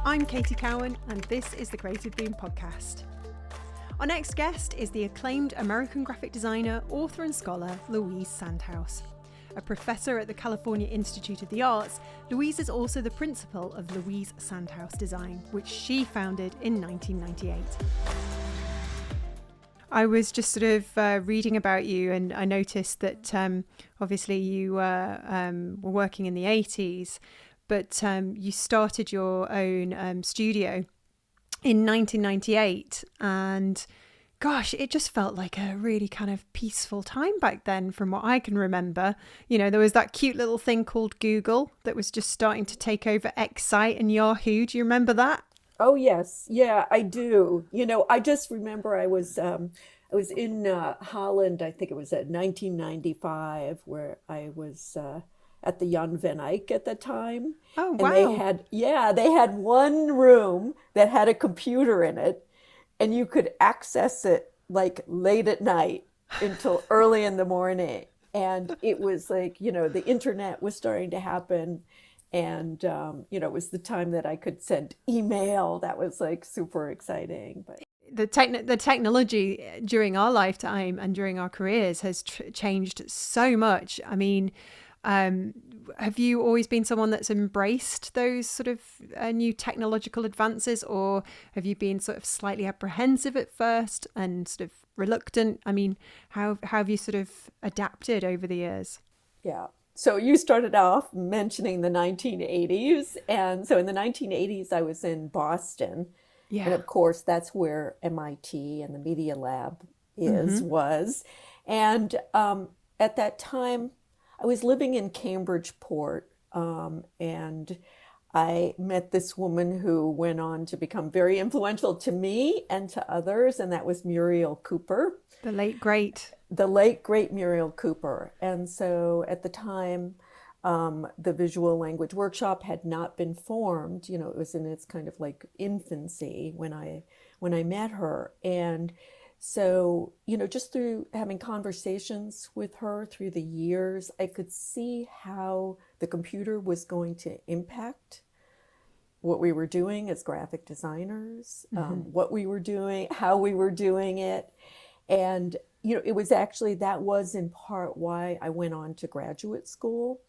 I'm Katie Cowan, and this is the Gatekeeping podcast. Our next guest is the acclaimed American graphic designer, author and scholar, Louise Sandhaus. A professor at the California Institute of the Arts, Louise is also the principal of Louise Sandhaus Design, which she founded in 1998. I was just sort of reading about you, and I noticed that obviously you were working in the 80s, but you started your own studio in 1998, and gosh, it just felt like a really kind of peaceful time back then from what I can remember. You know, there was that cute little thing called Google that was just starting to take over Excite and Yahoo. Do you remember that? Oh, yes. Yeah, I do. You know, I just remember I was in Holland, I think it was at 1995, where I was at the Jan van Eyck at the time. Oh, And they wow. had one room that had a computer in it, and you could access it like late at night until early in the morning. And it was like, you know, the internet was starting to happen. And, it was the time that I could send email. That was like super exciting. But The technology during our lifetime and during our careers has changed so much. I mean, have you always been someone that's embraced those sort of new technological advances, or have you been sort of slightly apprehensive at first and sort of reluctant? I mean, how have you sort of adapted over the years? yeah. So you started off mentioning the 1980s. And so in the 1980s, I was in Boston. And Yeah. of course, that's where MIT and the Media Lab Mm-hmm. was. And at that time, I was living in Cambridgeport, and I met this woman who went on to become very influential to me and to others, and that was Muriel Cooper, The late great. the late great Muriel Cooper. And so at the time, the visual language workshop had not been formed. You know, it was in its kind of like infancy when I met her. And so, just through having conversations with her through the years, I could see how the computer was going to impact what we were doing as graphic designers, Mm-hmm. what we were doing, how we were doing it. And, it was actually, that was in part why I went on to graduate school.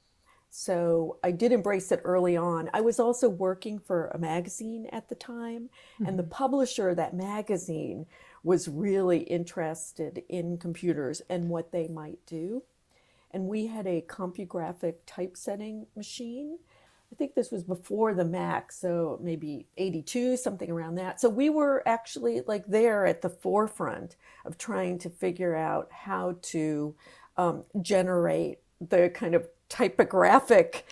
So I did embrace it early on. I was also working for a magazine at the time, and the Mm-hmm. publisher of that magazine was really interested in computers and what they might do. And we had a CompuGraphic typesetting machine. I think this was before the Mac, so maybe 82, something around that. So we were actually like there at the forefront of trying to figure out how to generate the kind of typographic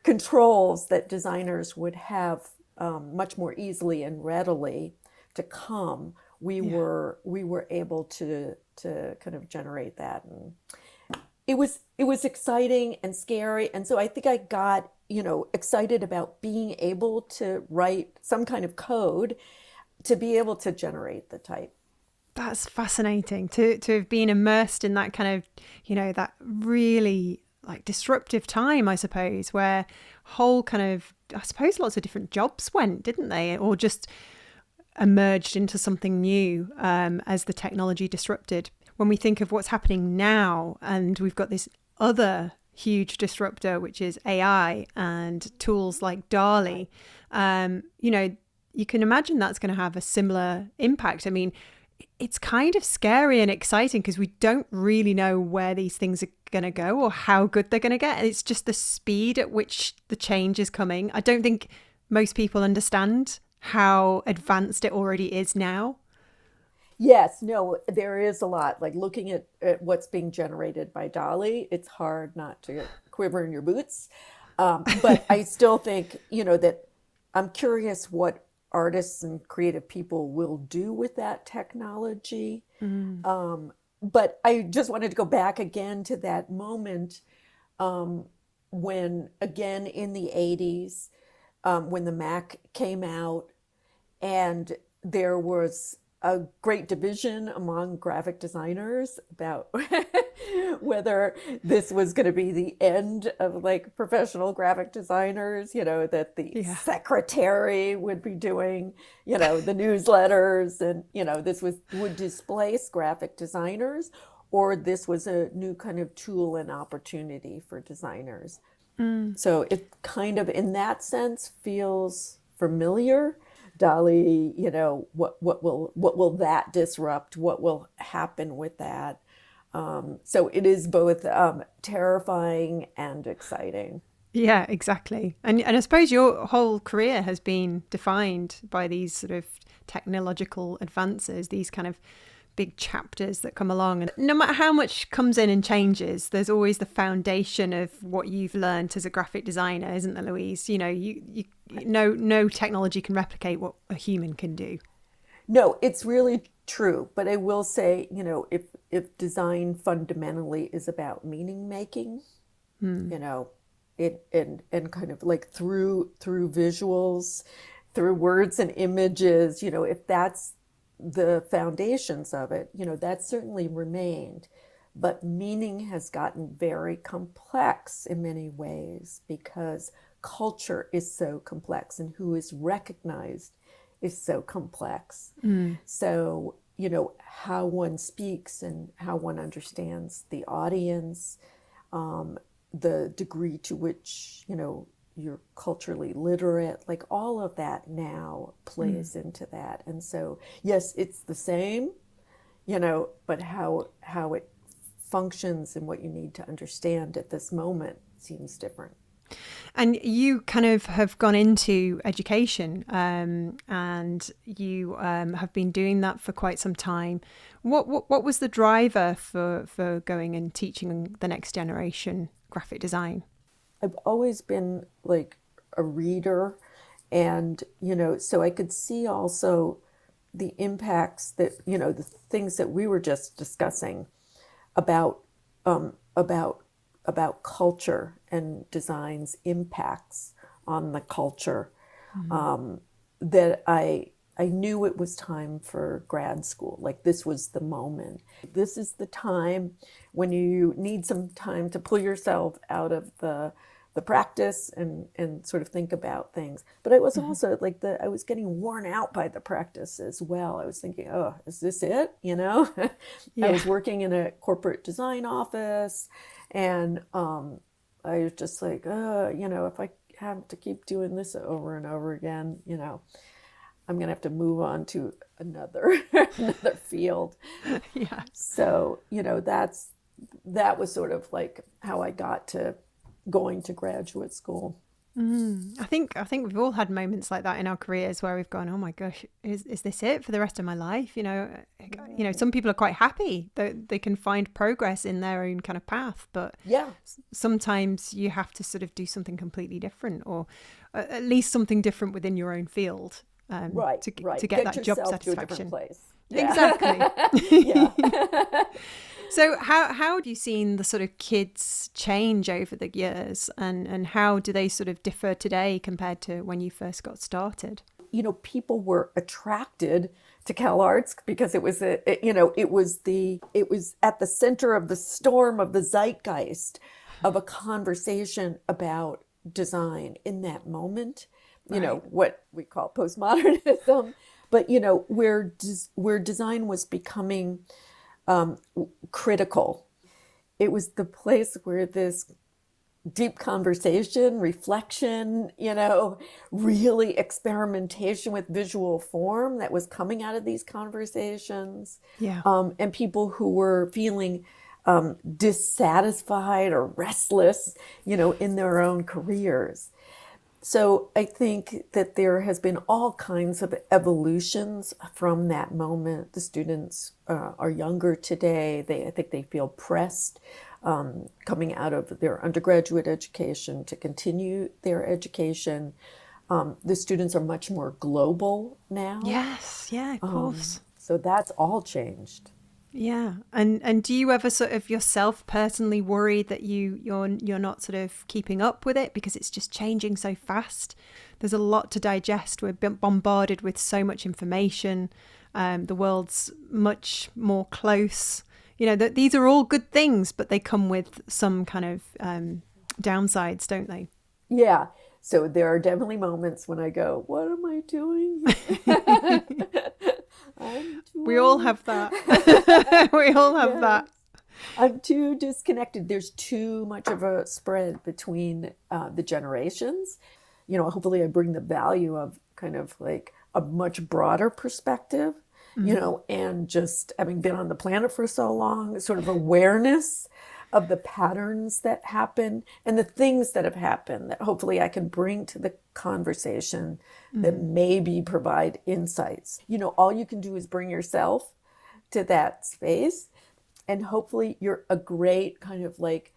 controls that designers would have much more easily and readily to come. We Yeah. were able to kind of generate that, and it was exciting and scary. And so I think I got excited about being able to write some kind of code to be able to generate the type. That's fascinating to have been immersed in that kind of, that really like disruptive time, I suppose, where whole kind of, I suppose lots of different jobs went, didn't they? Or just emerged into something new as the technology disrupted. When we think of what's happening now, and we've got this other huge disruptor, which is AI and tools like DALL-E, you can imagine that's going to have a similar impact. I mean, it's kind of scary and exciting because we don't really know where these things are going to go or how good they're going to get. It's just the speed at which the change is coming. I don't think most people understand how advanced it already is now. Yes, no, there is a lot. Like looking at what's being generated by Dolly, it's hard not to quiver in your boots. But I still think, that I'm curious what artists and creative people will do with that technology. Mm. But I just wanted to go back again to that moment when, again, in the 80s, when the Mac came out, and there was a great division among graphic designers about whether this was going to be the end of like professional graphic designers, that the Yeah. secretary would be doing, the newsletters, and, this would displace graphic designers, or this was a new kind of tool and opportunity for designers. So it kind of, in that sense, feels familiar. Dolly, what will that disrupt? What will happen with that? So it is both terrifying and exciting. Yeah, exactly. And I suppose your whole career has been defined by these sort of technological advances, these kind of big chapters that come along. And no matter how much comes in and changes, there's always the foundation of what you've learned as a graphic designer, isn't there, Louise? No technology can replicate what a human can do. No, it's really true. But I will say, if design fundamentally is about meaning making, it and kind of like through visuals, through words and images, if that's the foundations of it, that certainly remained. But meaning has gotten very complex in many ways because culture is so complex and who is recognized is so complex. So, how one speaks and how one understands the audience, the degree to which, you're culturally literate, like all of that now plays into that. And so, yes, it's the same, but how it functions and what you need to understand at this moment seems different. And you kind of have gone into education, and you have been doing that for quite some time. What was the driver for going and teaching the next generation graphic design? I've always been like a reader, and so I could see also the impacts that the things that we were just discussing about culture and design's impacts on the culture. That I knew it was time for grad school. Like this was the moment. This is the time when you need some time to pull yourself out of the practice and sort of think about things. But I was also like I was getting worn out by the practice as well. I was thinking, oh, is this it? I was working in a corporate design office, and I was just like, if I have to keep doing this over and over again, I'm going to have to move on to another field. Yeah. So, that was sort of like how I got to going to graduate school. I think we've all had moments like that in our careers where we've gone, oh my gosh, is this it for the rest of my life? Some people are quite happy that they can find progress in their own kind of path, but sometimes you have to sort of do something completely different, or at least something different within your own field. To get that job satisfaction. Yeah. Exactly. Yeah. So how have you seen the sort of kids change over the years, and how do they sort of differ today compared to when you first got started? People were attracted to CalArts because it was it was at the center of the storm of the zeitgeist of a conversation about design in that moment. What we call postmodernism, but where design was becoming critical. It was the place where this deep conversation, reflection, really experimentation with visual form that was coming out of these conversations. Yeah. And people who were feeling dissatisfied or restless, in their own careers. So I think that there has been all kinds of evolutions from that moment. The students are younger today. I think they feel pressed coming out of their undergraduate education to continue their education. The students are much more global now. Yes, yeah, of course. So that's all changed. Yeah. And do you ever sort of yourself personally worry that you're not sort of keeping up with it because it's just changing so fast? There's a lot to digest. We're bombarded with so much information. The world's much more close. You know, that these are all good things, but they come with some kind of downsides, don't they? Yeah. So there are definitely moments when I go, what am I doing? I'm We all too have that. We all have yeah. that. I'm too disconnected. There's too much of a spread between the generations. Hopefully I bring the value of kind of like a much broader perspective, and just having been on the planet for so long, sort of awareness of the patterns that happen and the things that have happened that hopefully I can bring to the conversation that maybe provide insights. All you can do is bring yourself to that space. And hopefully you're a great kind of like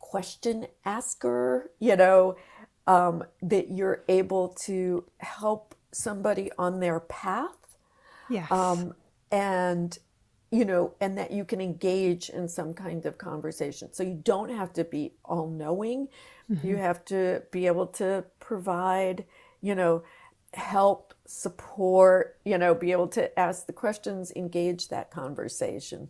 question asker, that you're able to help somebody on their path. Yes. And, and that you can engage in some kind of conversation. So you don't have to be all knowing. You have to be able to provide, help, support, be able to ask the questions, engage that conversation.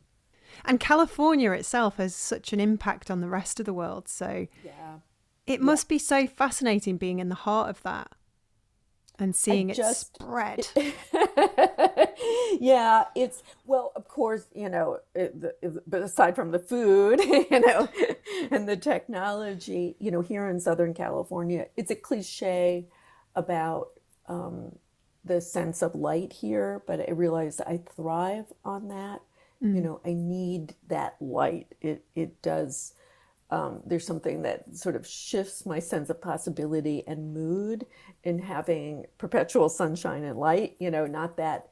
And California itself has such an impact on the rest of the world. So Yeah. it Yeah. must be so fascinating being in the heart of that and I seeing it just, spread. yeah, well, of course, but aside from the food, and the technology, here in Southern California, it's a cliche about the sense of light here, but I realize I thrive on that. I need that light. It does. There's something that sort of shifts my sense of possibility and mood in having perpetual sunshine and light, not that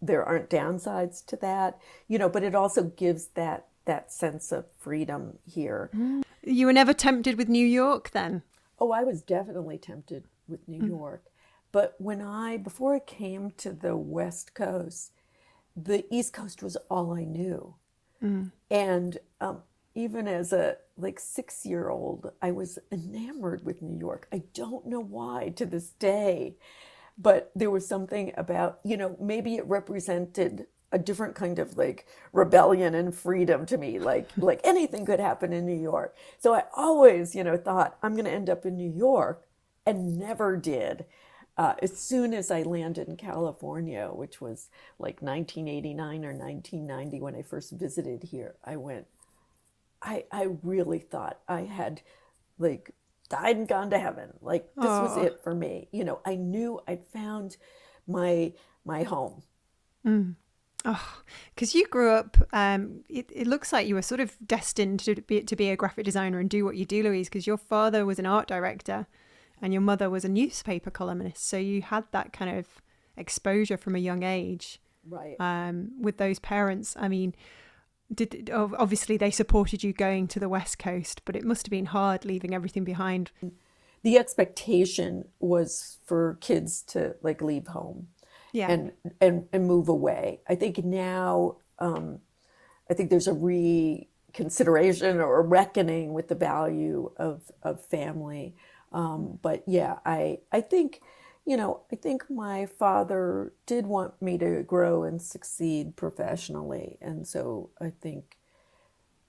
there aren't downsides to that, but it also gives that sense of freedom here. You were never tempted with New York then? Oh, I was definitely tempted with New York. But before I came to the West Coast, the East Coast was all I knew. And even as a like 6-year-old, I was enamored with New York. I don't know why to this day, but there was something about, maybe it represented a different kind of like rebellion and freedom to me. Like anything could happen in New York. So I always, thought I'm going to end up in New York, and never did. As soon as I landed in California, which was like 1989 or 1990 when I first visited here, I really thought I had like died and gone to heaven. Like this was Oh, it for me. I knew I'd found my home. oh, because you grew up. It looks like you were sort of destined to be a graphic designer and do what you do, Louise. Because your father was an art director, and your mother was a newspaper columnist. So you had that kind of exposure from a young age. Right. With those parents. I mean, obviously they supported you going to the West Coast, but it must have been hard leaving everything behind. The expectation was for kids to like leave home Yeah. and move away. I think now, I think there's a reconsideration or a reckoning with the value of family. But yeah, I think, I think my father did want me to grow and succeed professionally. And so I think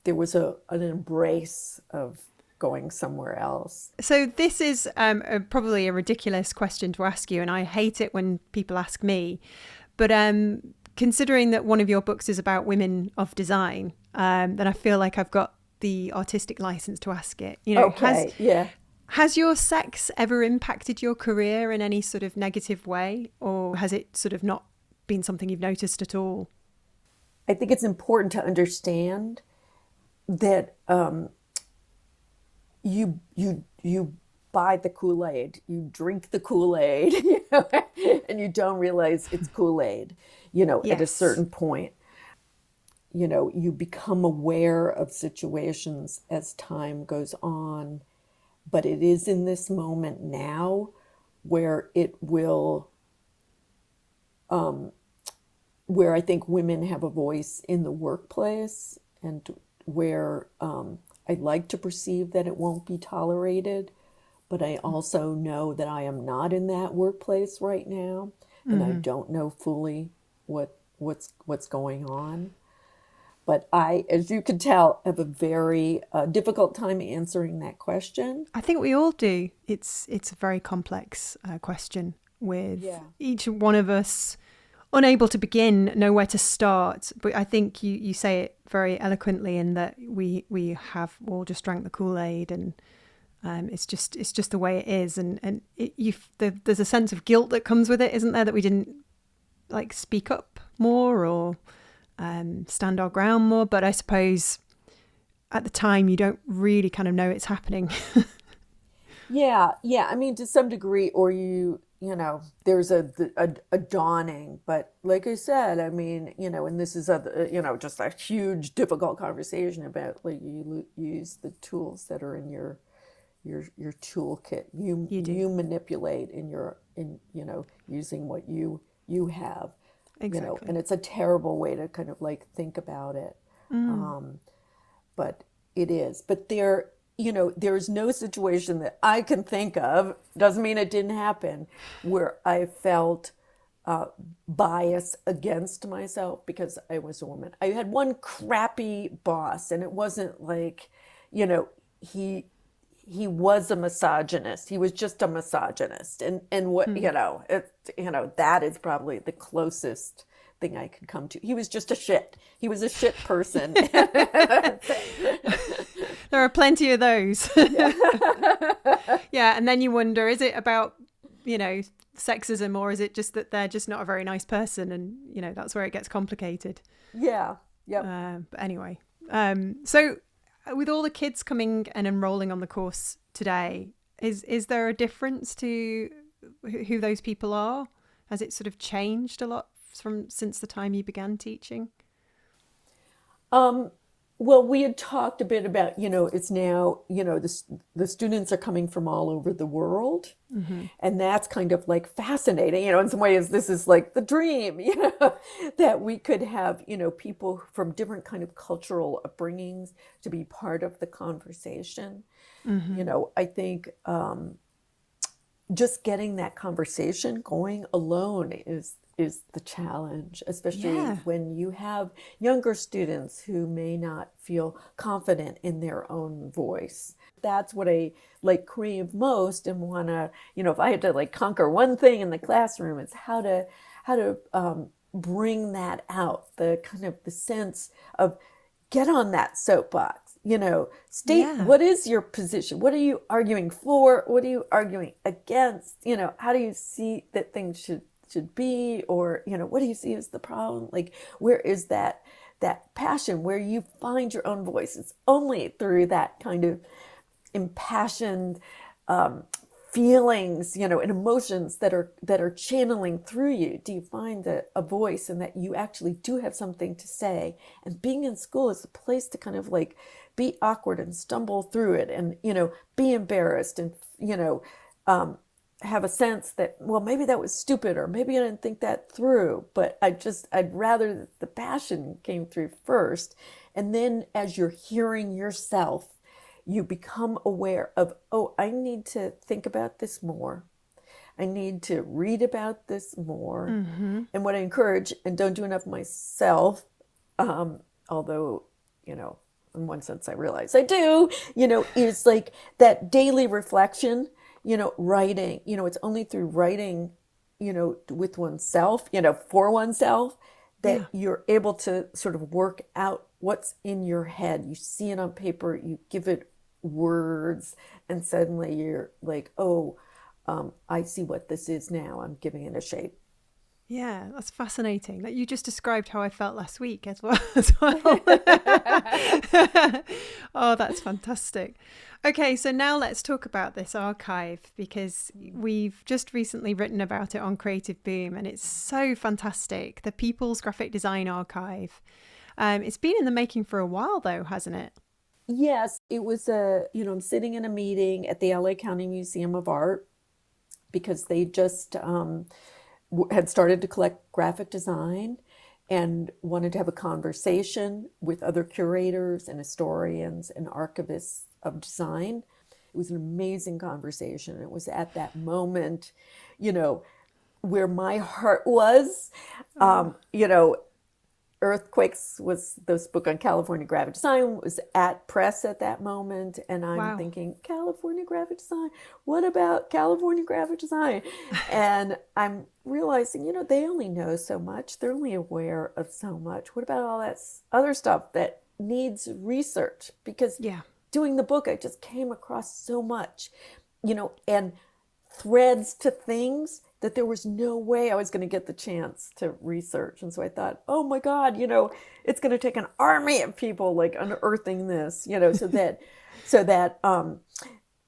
there was an embrace of going somewhere else. So this is probably a ridiculous question to ask you, and I hate it when people ask me. But considering that one of your books is about women of design, then I feel like I've got the artistic license to ask it. Okay, yeah. Has your sex ever impacted your career in any sort of negative way, or has it sort of not been something you've noticed at all? I think it's important to understand that you buy the Kool-Aid, you drink the Kool-Aid, and you don't realize it's Kool-Aid, at a Yes. certain point. You become aware of situations as time goes on, but it is in this moment now where it will, where I think women have a voice in the workplace, and where I like to perceive that it won't be tolerated, but I also know that I am not in that workplace right now. and I don't know fully what's going on. But I, as you can tell, have a very difficult time answering that question. I think we all do. It's a very complex question with Yeah. each one of us unable to begin, know where to start. But I think you say it very eloquently in that we have all just drank the Kool-Aid, and it's just the way it is. And there's a sense of guilt that comes with it, isn't there? That we didn't like speak up more or stand our ground more. But I suppose at the time you don't really kind of know it's happening. Yeah. I mean, to some degree, or there's a dawning. But like I said, I mean, and this is just a huge, difficult conversation about like you use the tools that are in your toolkit. You manipulate in using what you have. Exactly. And it's a terrible way to kind of like think about it. But it is. But there's no situation that I can think of, doesn't mean it didn't happen, where I felt bias against myself because I was a woman. I had one crappy boss, and it wasn't like, he was a misogynist. He was just a misogynist. And what, that is probably the closest thing I could come to. He was just a shit. He was a shit person. There are plenty of those. Yeah. And then you wonder, is it about, sexism, or is it just that they're just not a very nice person? And, that's where it gets complicated. Yeah. Yep. But anyway, so with all the kids coming and enrolling on the course today, is there a difference to who those people are? Has it sort of changed a lot since the time you began teaching? Well, we had talked a bit about, it's now, the students are coming from all over the world. And that's kind of like fascinating, in some ways, this is like the dream, that we could have, people from different kind of cultural upbringings to be part of the conversation. I think just getting that conversation going alone is the challenge, especially when you have younger students who may not feel confident in their own voice. That's what I like crave most and want to, if I had to like conquer one thing in the classroom, it's how to bring that out, the kind of the sense of get on that soapbox. State what is your position? What are you arguing for? What are you arguing against? How do you see that things should be, or what do you see as the problem? Like, where is that passion where you find your own voice? It's only through that kind of impassioned feelings, and emotions that are channeling through you. Do you find a voice, and that you actually do have something to say? And being in school is a place to kind of like be awkward and stumble through it, and be embarrassed, and have a sense that, well, maybe that was stupid, or maybe I didn't think that through, but I'd rather that the passion came through first. And then as you're hearing yourself, you become aware of, oh, I need to think about this more. I need to read about this more. And what I encourage, and don't do enough myself, although, in one sense I realize I do, is like that daily reflection. Writing, it's only through writing, with oneself, for oneself, that you're able to sort of work out what's in your head. You see it on paper, you give it words, and suddenly you're like, oh, I see what this is now. I'm giving it a shape. Yeah, that's fascinating. That you just described how I felt last week as well. Oh, that's fantastic. Okay, so now let's talk about this archive, because we've just recently written about it on Creative Boom, and it's so fantastic. The People's Graphic Design Archive. It's been in the making for a while, though, hasn't it? Yes, it was I'm sitting in a meeting at the LA County Museum of Art, because they just had started to collect graphic design and wanted to have a conversation with other curators and historians and archivists of design. It was an amazing conversation. It was at that moment, where my heart was. You know, Earthquakes was this book on California graphic design, was at press at that moment. And I'm Wow. thinking, California graphic design, what about California graphic design? And I'm realizing, you know, they only know so much. They're only aware of so much. What about all that other stuff that needs research? Because Yeah. doing the book, I just came across so much, you know, and threads to things that there was no way I was going to get the chance to research. And so I thought, oh my God, you know, it's going to take an army of people like unearthing this, you know, so that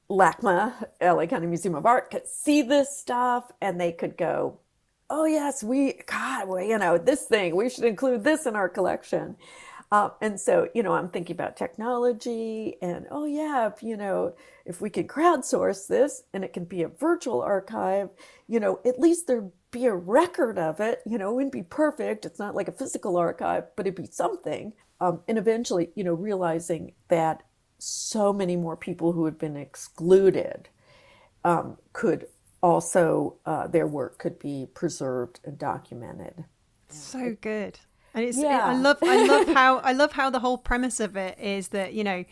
LACMA, LA County Museum of Art, could see this stuff and they could go, oh yes, well, you know, this thing, we should include this in our collection. And so, you know, I'm thinking about technology and, oh yeah, if we could crowdsource this and it can be a virtual archive, you know, at least there'd be a record of it, you know, it wouldn't be perfect. It's not like a physical archive, but it'd be something. And eventually, you know, realizing that so many more people who had been excluded could also, their work could be preserved and documented. So good. And I Yeah. love how the whole premise of it is that, you know,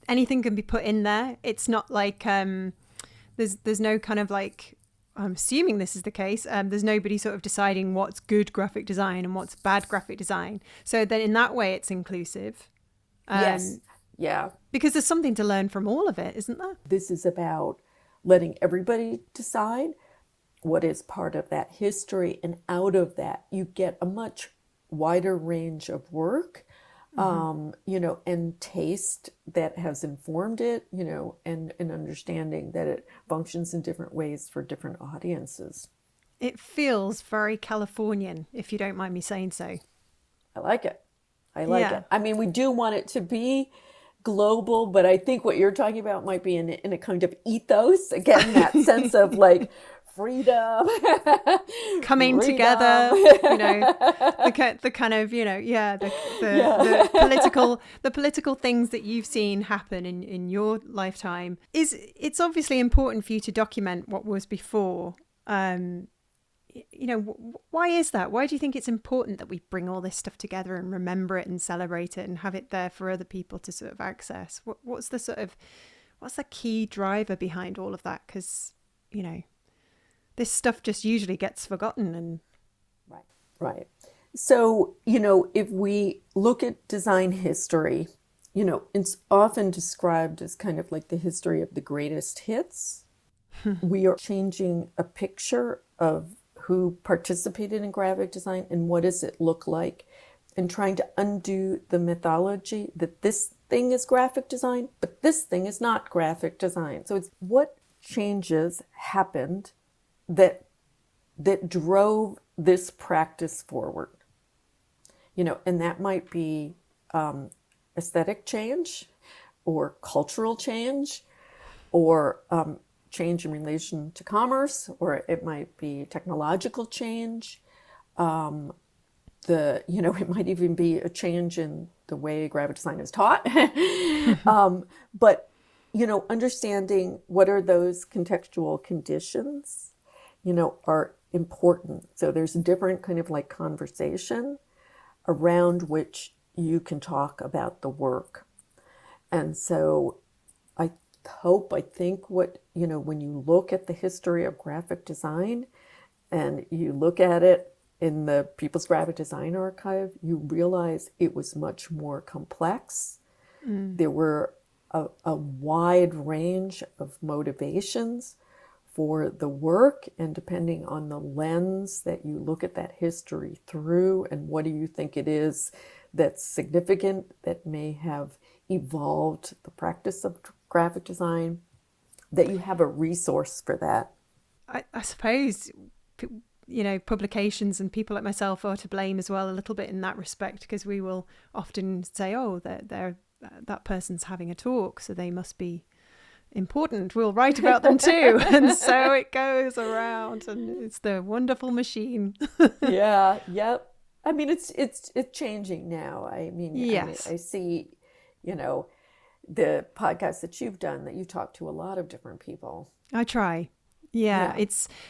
anything can be put in there. It's not like there's no kind of like, I'm assuming this is the case. There's nobody sort of deciding what's good graphic design and what's bad graphic design. So then in that way it's inclusive. Yes. Yeah. Because there's something to learn from all of it, isn't there? This is about letting everybody decide what is part of that history. And out of that, you get a much wider range of work, you know, and taste that has informed it, you know, and understanding that it functions in different ways for different audiences. It feels very Californian, if you don't mind me saying so. I like it. I like Yeah. it. I mean, we do want it to be global, but I think what you're talking about might be in a kind of ethos. Again, that sense of like freedom, Coming together, you know, the kind of, you know, yeah, the political things that you've seen happen in your lifetime. It's obviously important for you to document what was before. You know, why is that? Why do you think it's important that we bring all this stuff together and remember it and celebrate it and have it there for other people to sort of access? What's the key driver behind all of that? Because, you know, this stuff just usually gets forgotten. And Right. So, you know, if we look at design history, you know, it's often described as kind of like the history of the greatest hits. We are changing a picture of who participated in graphic design and what does it look like, and trying to undo the mythology that this thing is graphic design, but this thing is not graphic design. So it's what changes happened that drove this practice forward, you know, and that might be aesthetic change or cultural change or change in relation to commerce, or it might be technological change. It might even be a change in the way graphic design is taught. But, you know, understanding what are those contextual conditions, you know, are important. So there's a different kind of like conversation around which you can talk about the work. And so I think what, you know, when you look at the history of graphic design and you look at it in the People's Graphic Design Archive, you realize it was much more complex. There were a wide range of motivations for the work, and depending on the lens that you look at that history through and what do you think it is that's significant, that may have evolved the practice of graphic design, that you have a resource for that. I suppose, you know, publications and people like myself are to blame as well a little bit in that respect, because we will often say, oh, that person's having a talk, so they must be important. We'll write about them too. And so it goes around, and it's the wonderful machine. Yeah, yep. I mean, it's changing now. Yes. I see, you know, the podcast that you've done, that you talk to a lot of different people. I try. Yeah, Yeah.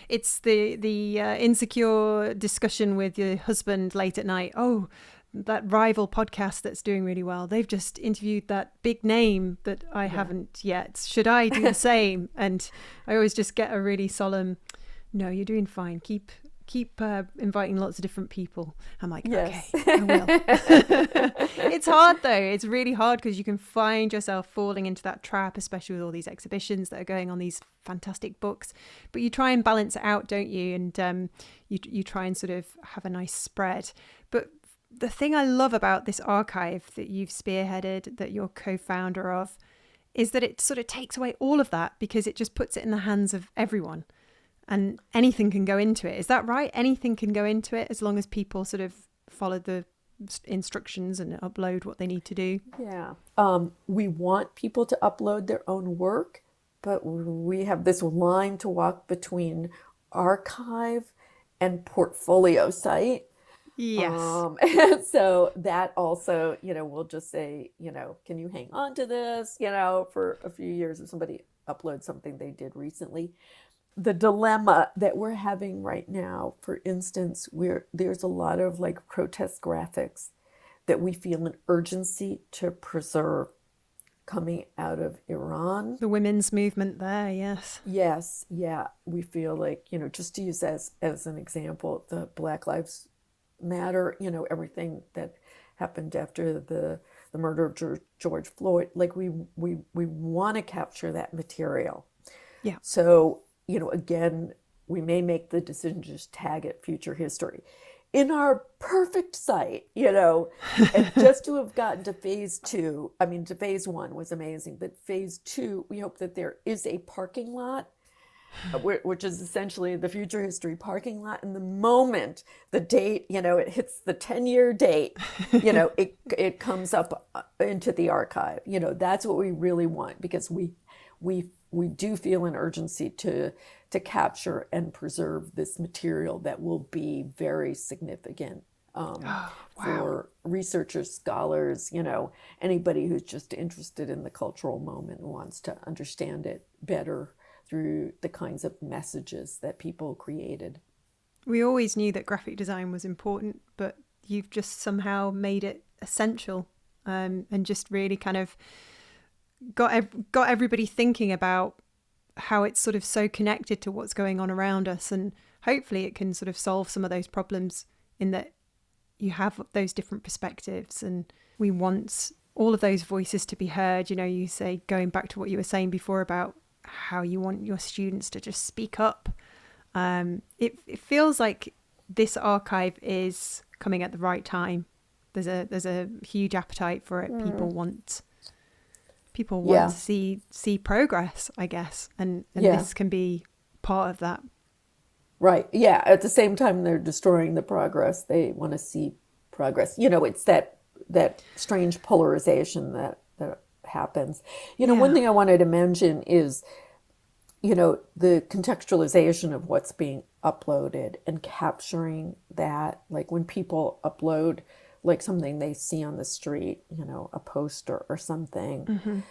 it's the insecure discussion with your husband late at night. Oh, that rival podcast that's doing really well. They've just interviewed that big name that I Yeah. haven't yet. Should I do the same? And I always just get a really solemn, no, you're doing fine. Keep inviting lots of different people. I'm like, okay, Yes. I will. It's hard though. It's really hard because you can find yourself falling into that trap, especially with all these exhibitions that are going on, these fantastic books. But you try and balance it out, don't you? And you try and sort of have a nice spread. But the thing I love about this archive that you've spearheaded, that you're co-founder of, is that it sort of takes away all of that because it just puts it in the hands of everyone. And anything can go into it. Is that right? Anything can go into it as long as people sort of follow the instructions and upload what they need to do. Yeah. We want people to upload their own work, but we have this line to walk between archive and portfolio site. Yes. And so that also, we'll just say, can you hang on to this, for a few years if somebody uploads something they did recently. The dilemma that we're having right now, for instance, there's a lot of like protest graphics that we feel an urgency to preserve coming out of Iran. The women's movement there, yes. Yes, yeah. We feel like, just to use as an example, the Black Lives Matter, everything that happened after the murder of George Floyd, like we want to capture that material. Yeah. So, again, we may make the decision to just tag it future history. In our perfect site, and just to have gotten to phase 2, I mean, to phase 1 was amazing, but phase 2, we hope that there is a parking lot, which is essentially the future history parking lot. And the moment the date, it hits the 10-year date, it comes up into the archive. That's what we really want, because we do feel an urgency to capture and preserve this material that will be very significant for researchers, scholars, anybody who's just interested in the cultural moment and wants to understand it better through the kinds of messages that people created. We always knew that graphic design was important, but you've just somehow made it essential, and just really kind of got everybody thinking about how it's sort of so connected to what's going on around us, and hopefully it can sort of solve some of those problems in that you have those different perspectives, and we want all of those voices to be heard. You say, going back to what you were saying before about how you want your students to just speak up. It feels like this archive is coming at the right time. There's a huge appetite for it. People want to see progress, I guess, and this can be part of that. Right. Yeah. At the same time, they're destroying the progress. They want to see progress. It's that strange polarization that happens. One thing I wanted to mention is, the contextualization of what's being uploaded and capturing that, like when people upload like something they see on the street, a poster or something,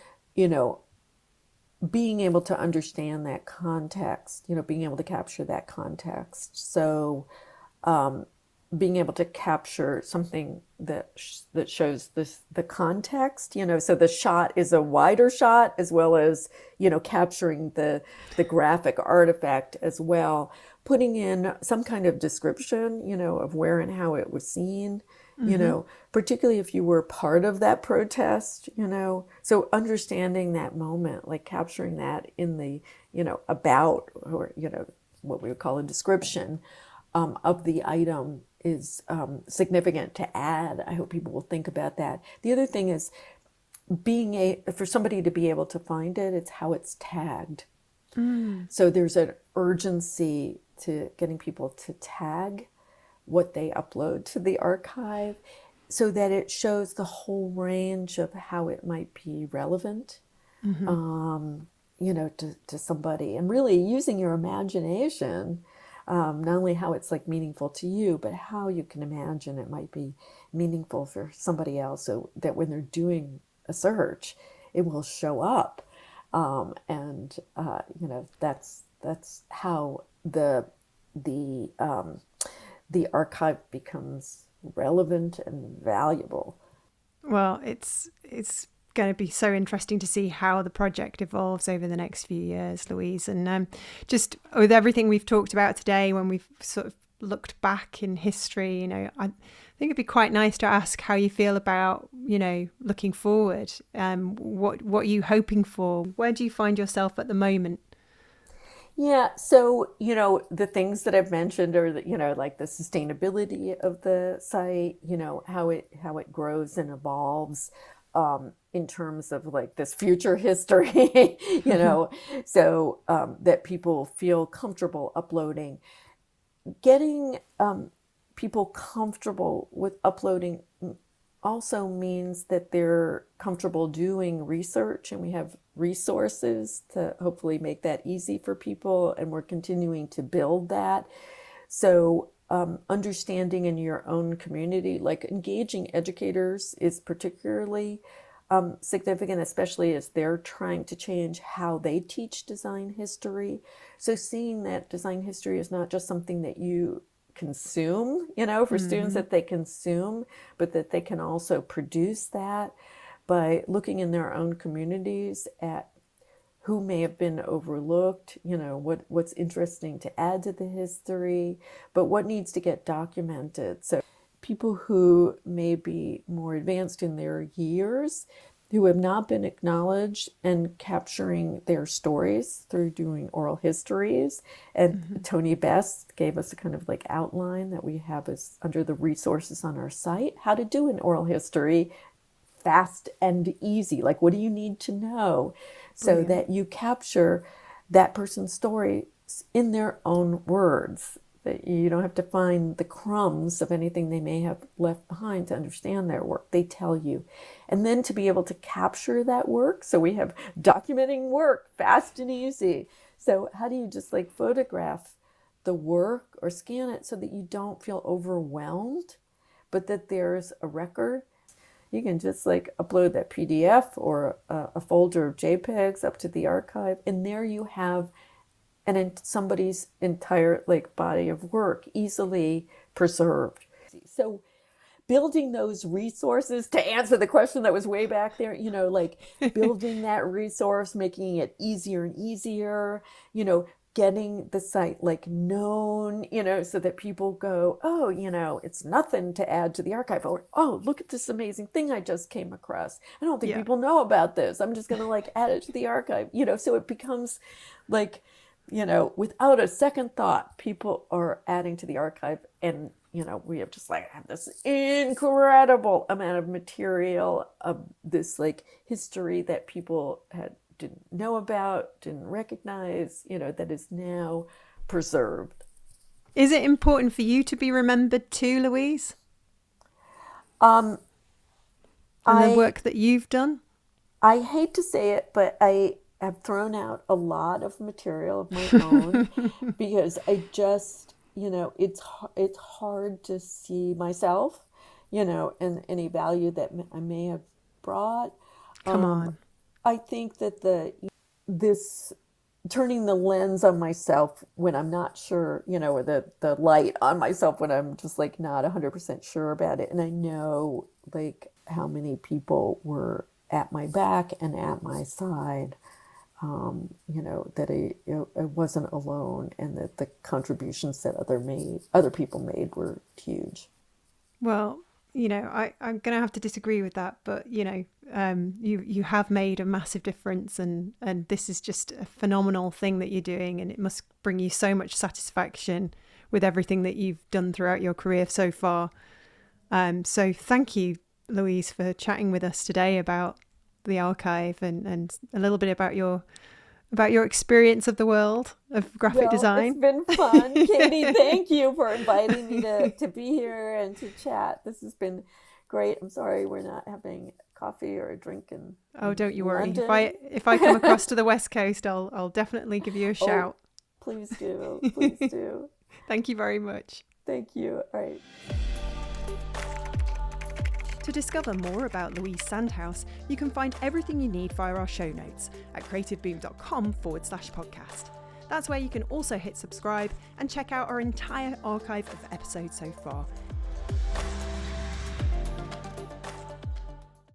being able to understand that context, being able to capture that context. So being able to capture something that shows the context, so the shot is a wider shot, as well as, capturing the graphic artifact as well, putting in some kind of description, of where and how it was seen, particularly if you were part of that protest, so understanding that moment, like capturing that in the, about, or, what we would call a description of the item is significant to add. I hope people will think about that. The other thing is for somebody to be able to find it, it's how it's tagged. So there's an urgency to getting people to tag what they upload to the archive so that it shows the whole range of how it might be relevant, to somebody, and really using your imagination. Not only how it's like meaningful to you, but how you can imagine it might be meaningful for somebody else, so that when they're doing a search, it will show up. That's That's how the archive becomes relevant and valuable. Well, it's going to be so interesting to see how the project evolves over the next few years, Louise. And just with everything we've talked about today, when we've sort of looked back in history, I think it'd be quite nice to ask how you feel about, looking forward. What are you hoping for? Where do you find yourself at the moment? Yeah, so, the things that I've mentioned are that, like the sustainability of the site, how it grows and evolves in terms of like this future history, so that people feel comfortable uploading. Getting people comfortable with uploading also means that they're comfortable doing research, and we have resources to hopefully make that easy for people, and we're continuing to build that. So understanding in your own community, like engaging educators is particularly significant, especially as they're trying to change how they teach design history. So seeing that design history is not just something that you consume, for students that they consume, but that they can also produce that by looking in their own communities at who may have been overlooked, what's interesting to add to the history, but what needs to get documented. So people who may be more advanced in their years, who have not been acknowledged, and capturing their stories through doing oral histories. And Tony Best gave us a kind of like outline that we have as under the resources on our site, how to do an oral history fast and easy. Like, what do you need to know so that you capture that person's story in their own words? That you don't have to find the crumbs of anything they may have left behind to understand their work. They tell you. And then to be able to capture that work. So we have documenting work, fast and easy. So how do you just like photograph the work or scan it so that you don't feel overwhelmed, but that there's a record? You can just like upload that PDF or a folder of JPEGs up to the archive, and there you have somebody's entire like body of work easily preserved. So building those resources to answer the question that was way back there, like building that resource, making it easier and easier, getting the site like known, so that people go, oh, it's nothing to add to the archive, or, oh, look at this amazing thing I just came across. I don't think people know about this. I'm just going to like add it to the archive, so it becomes like, without a second thought, people are adding to the archive, and, we have just like have this incredible amount of material of this like history that people didn't know about, didn't recognize, that is now preserved. Is it important for you to be remembered too, Louise? And the work that you've done? I hate to say it, but I have thrown out a lot of material of my own because I just, it's hard to see myself, and any value that I may have brought. Come on. I think that this turning the lens on myself when I'm not sure, or the light on myself when I'm just like not 100% sure about it. And I know like how many people were at my back and at my side. That I wasn't alone, and that the contributions that other people made were huge. Well, I'm going to have to disagree with that, but you have made a massive difference, and this is just a phenomenal thing that you're doing, and it must bring you so much satisfaction with everything that you've done throughout your career so far. So thank you, Louise, for chatting with us today about the archive and a little bit about your experience of the world of graphic design. It's been fun. Katie, thank you for inviting me to be here and to chat. This has been great. I'm sorry we're not having coffee or a drink in don't you worry. London. If I come across to the West Coast, I'll definitely give you a shout. Please do. Please do. Thank you very much. Thank you. All right. To discover more about Louise Sandhaus, you can find everything you need via our show notes at creativeboom.com/podcast. That's where you can also hit subscribe and check out our entire archive of episodes so far.